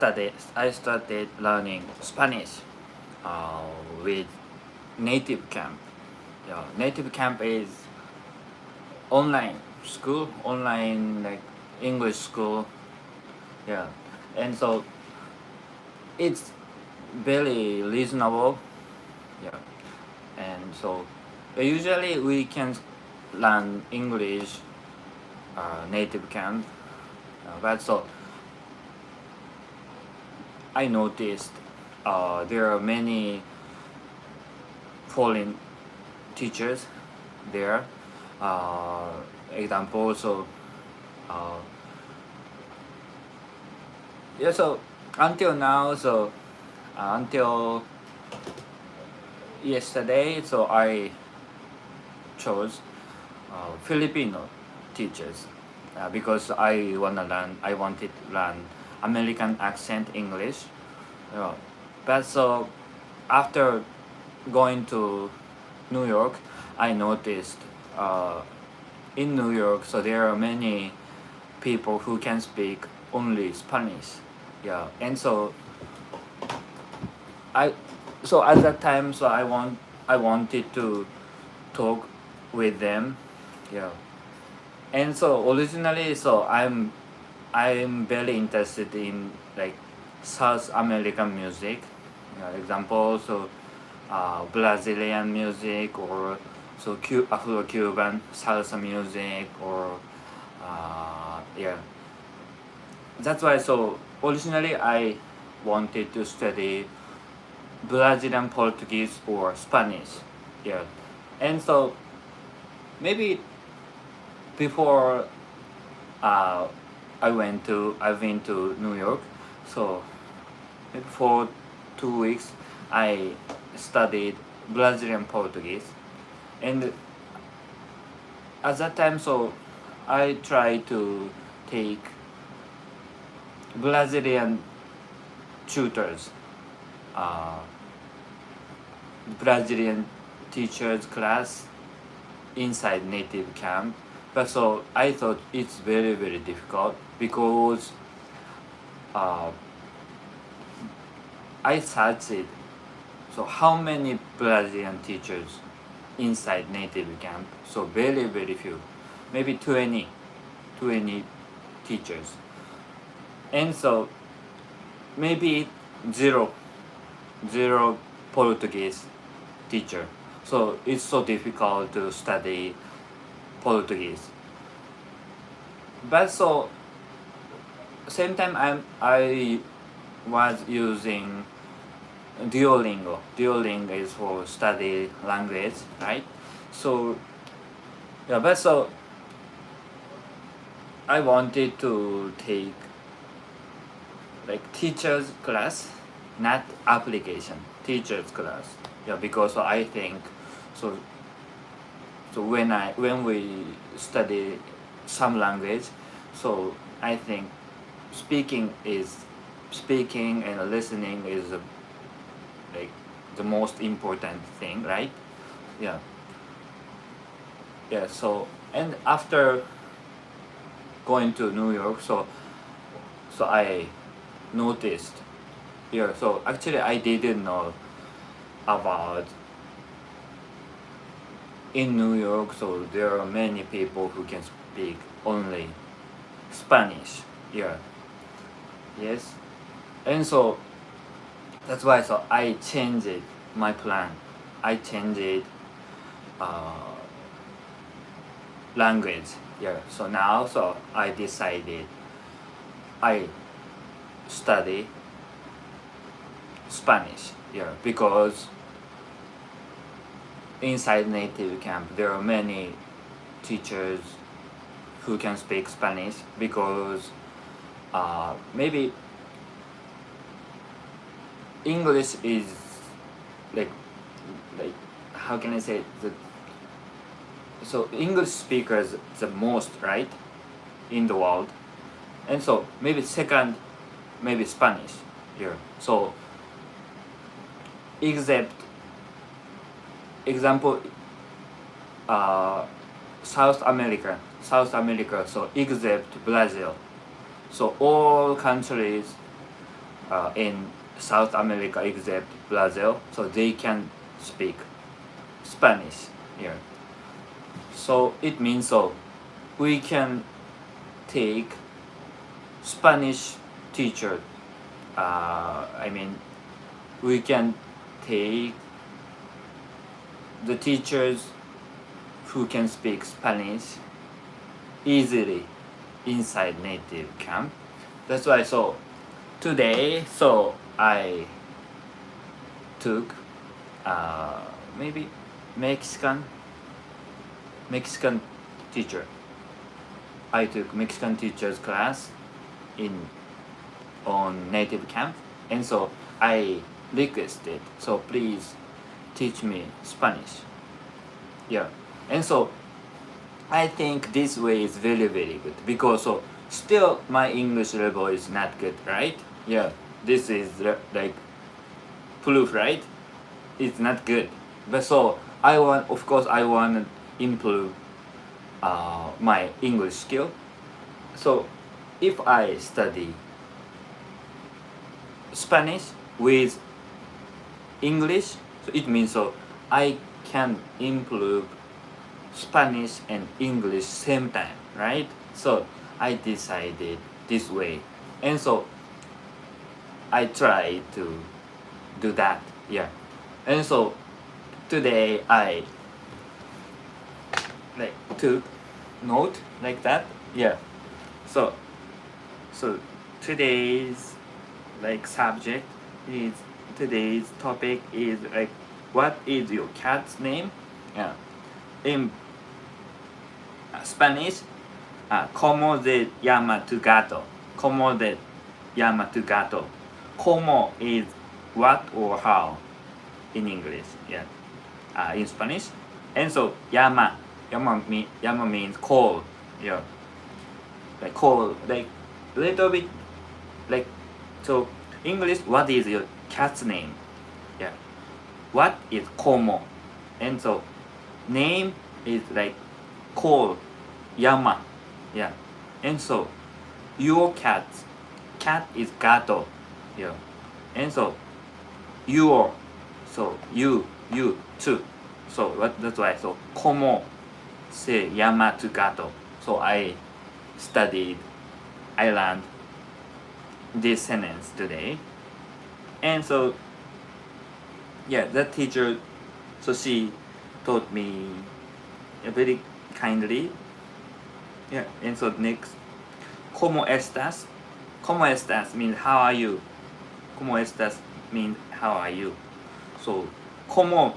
started learning Spanish uh, with native camp. Yeah, native camp is online school, online like English school. Yeah, and so it's very reasonable. Yeah, and so usually we can learn English native camp, but so I noticed there are many foreign teachers there. Example, so uh, yeah, so until now, so until yesterday, so I chose Filipino teachers because I wanted to learn American accent English. Yeah. But so after going to New York, I noticed in New York, so there are many people who can speak only Spanish. Yeah, and so I, so at that time, so I wanted to talk with them. Yeah, and so originally, so I'm very interested in like South American music. Example, so Brazilian music or so Afro-Cuban salsa music or yeah. That's why so originally I wanted to study Brazilian Portuguese or Spanish. Yeah, and so maybe before uh, I've been to New York, so maybe for 2 weeks I studied Brazilian Portuguese, and at that time so I tried to take Brazilian tutors, uh, Brazilian teachers class inside native camp, but so I thought it's very difficult because uh, I searched it. So how many Brazilian teachers inside native camp? So very few, maybe 20 teachers, and so maybe zero Portuguese teacher. So it's so difficult to study Portuguese. But so same time I was using Duolingo. Duolingo is for study language, right? So yeah, but so I wanted to take like teachers class, not application. Teachers class. Yeah, because I think so. So when we study some language, so I think speaking and listening is like the most important thing, right? Yeah. Yeah. So and after going to New York, so I noticed. Yeah. So actually, I didn't know about in New York. So there are many people who can speak only Spanish. Yeah. Yes. And so that's why so I changed my plan. I changed language. Yeah. So now so I decided I study Spanish. Yeah. Because inside native camp there are many teachers who can speak Spanish because maybe English is like how can I say the so English speakers the most, right, in the world, and so maybe second maybe Spanish here. So example South America, so except Brazil, so all countries in South America except Brazil, so they can speak Spanish here. So it means so we can take Spanish teacher. I mean, we can take the teachers who can speak Spanish easily inside native camp. That's why so today so I took maybe Mexican teacher. I took Mexican teacher's class in on native camp, and so I requested, so please teach me Spanish. Yeah, and so I think this way is very good because so still my English level is not good, right? Yeah, this is like proof, right? It's not good, but so I want, of course, I want to improve my English skill. So if I study Spanish with English, so it means so I can improve Spanish and English same time, right? So I decided this way, and so I try to do that. Yeah, and so today I like took note like that. Yeah, so today's like subject is, today's topic is like, what is your cat's name? Yeah, in Spanish, ¿cómo se llama tu gato? ¿Cómo se llama tu gato? ¿Cómo is what or how in English? Yeah, in Spanish, and so llama means call. Yeah, like call, like little bit like, so English, what is your cat's name? Yeah, what is como, and so name is like call, llama. Yeah, and so your cat is gato. Yeah, and so your, so you too. So that's why so como se llama tu gato. So I learned this sentence today, and so yeah, that teacher, so she taught me very kindly. Yeah, and so next, ¿cómo estás? ¿Cómo estás means how are you? ¿Cómo estás means how are you? So ¿cómo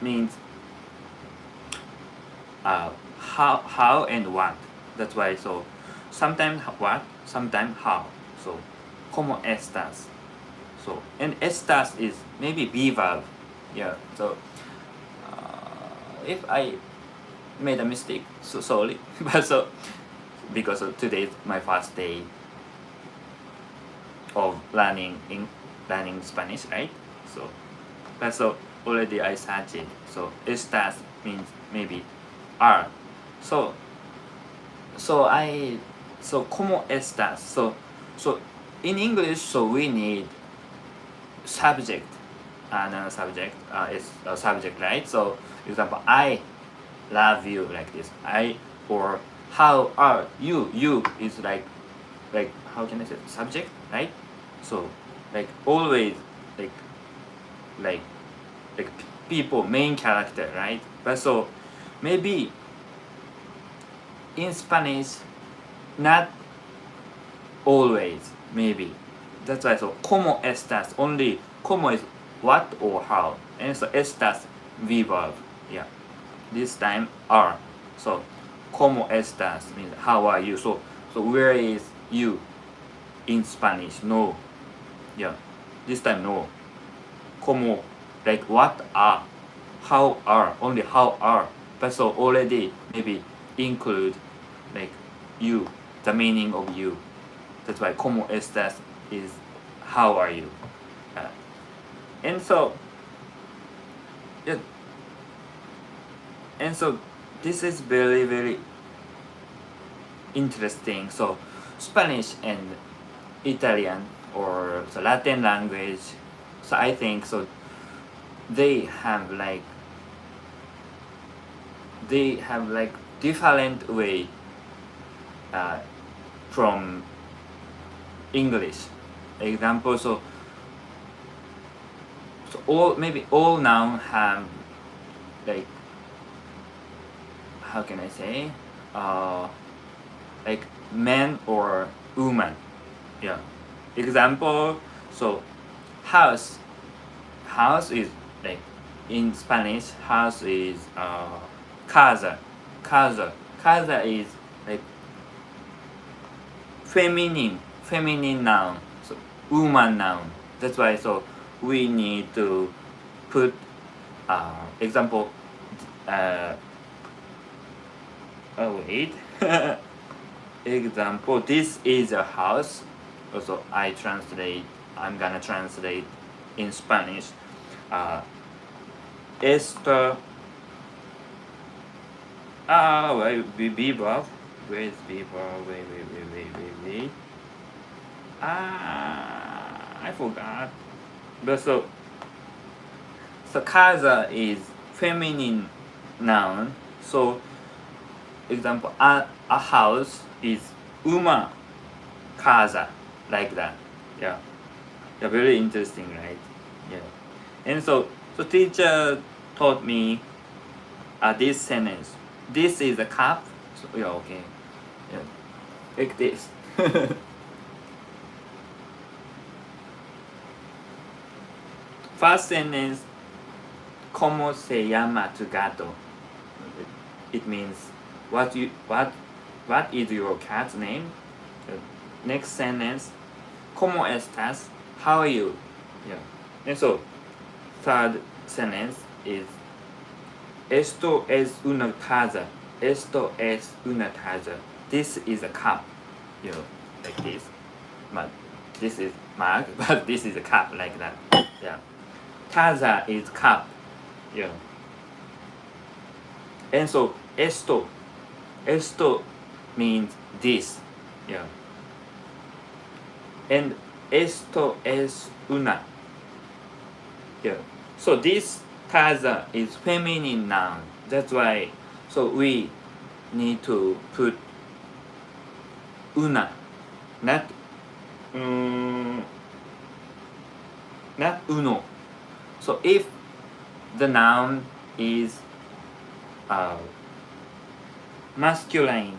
means how and what. That's why so sometimes what, sometimes how. So ¿cómo estás? So and estás is maybe be verb. Yeah, so if I made a mistake, so sorry. But so because today is my first day of learning Spanish, right? So but so already I searched it. So estás means maybe are. So ¿cómo estás? So in English, so we need subject, another subject is a subject, right? So example, I love you, like this. I, or how are you? You is like how can I say, subject, right? So like always like people, main character, right? But so maybe in Spanish, not always, maybe. That's why so ¿cómo estás? Only ¿cómo is what or how, and so estás V verb. Yeah, this time are. So ¿cómo estás means how are you? So where is you in Spanish? No. Yeah, this time no. ¿Cómo, like what are, how are, only how are. But so already maybe include like you, the meaning of you. That's why ¿cómo estás is how are you. And so yeah, and so this is very interesting. So Spanish and Italian or the Latin language. So I think so they have like different way from English. Example, so all noun have like, how can I say, like man or woman. Yeah. Example, so house is like, in Spanish house is casa. Casa is like feminine noun, so woman noun. That's why so we need to put example, oh wait example, this is a house. Also I'm gonna translate in Spanish. Esto Bebop. Where's Bebop? Wait. I forgot. But so casa is feminine noun. So example, a house is uma casa, like that. Yeah. Yeah, very interesting, right? Yeah. And so teacher taught me this sentence. This is a cup. So yeah, okay. Yeah. Like this. First sentence, ¿Cómo se llama tu gato? It means what is your cat's name? Next sentence, ¿Cómo estás? How are you? Yeah. And so third sentence is, Esto es una taza. Esto es una taza. This is a cup. You know, like this. But this is mug, but this is a cup, like that. Yeah. Taza is cup. Yeah. And so esto means this. Yeah. And esto es una. Yeah. So this taza is feminine noun. That's why so we need to put una, not uno. So if the noun is masculine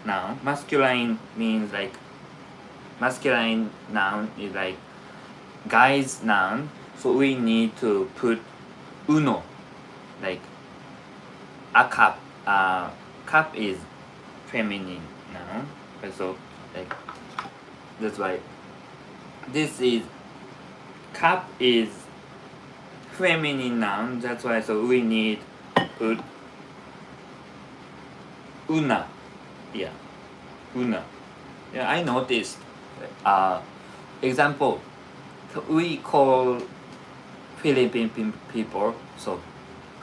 noun, masculine means like, masculine noun is like guy's noun, so we need to put uno, like a cup. Cup is feminine noun, so like, that's why this is, cup is feminine noun. That's why so we need put una. Yeah, una. Yeah, I noticed. Example, we call Philippine people so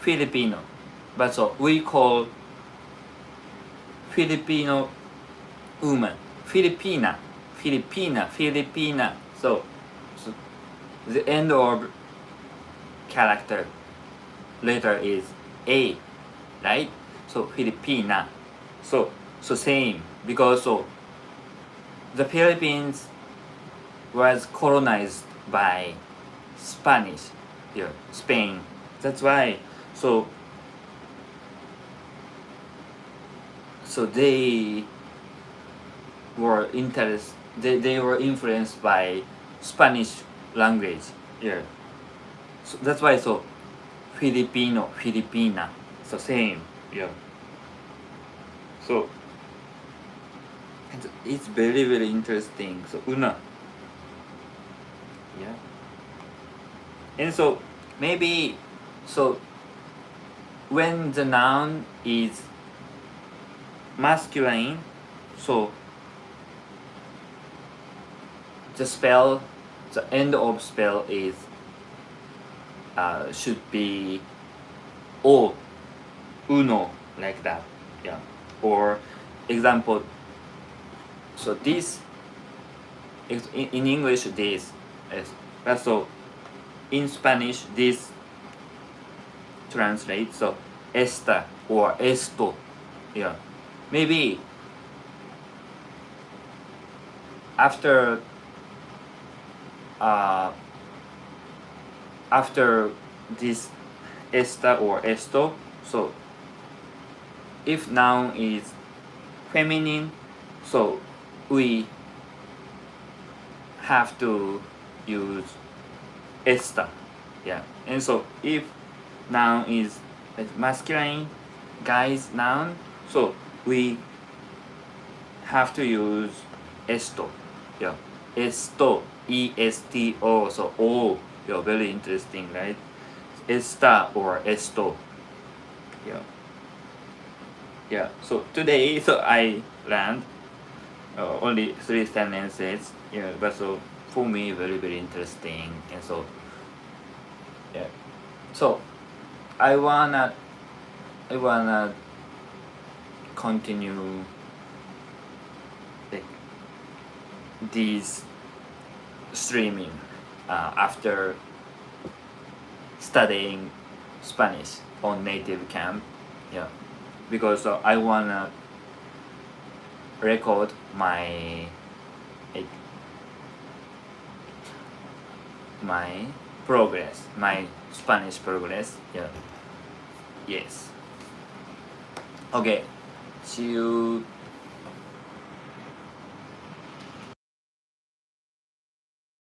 Filipino, but so we call Filipino woman Filipina. So the end of character letter is A, right? So Filipina. So same, because so the Philippines was colonized by Spanish, yeah, Spain. That's why so they were they were influenced by Spanish language. Yeah. So that's why so Filipino, Filipina. So same. Yeah. So it's very interesting. So una. Yeah. And so maybe so when the noun is masculine, so the end of spell is should be o, uno, like that. Yeah. Or example, so this in English this is, so in Spanish this translates so esta or esto. Yeah, maybe after after this esta or esto, so if noun is feminine, so we have to use esta. Yeah, and so if noun is masculine, guys noun, so we have to use esto. Yeah, esto, esto, so o. Yeah, very interesting, right? Esta or esto. Yeah. Yeah. So today, so I learned only 3 sentences. Yeah, but so for me, very interesting, and so yeah. So I wanna continue like these streaming after studying Spanish on native camp. Yeah, because I wanna record my like, my progress, my Spanish progress. Yeah. Yes. Okay. See you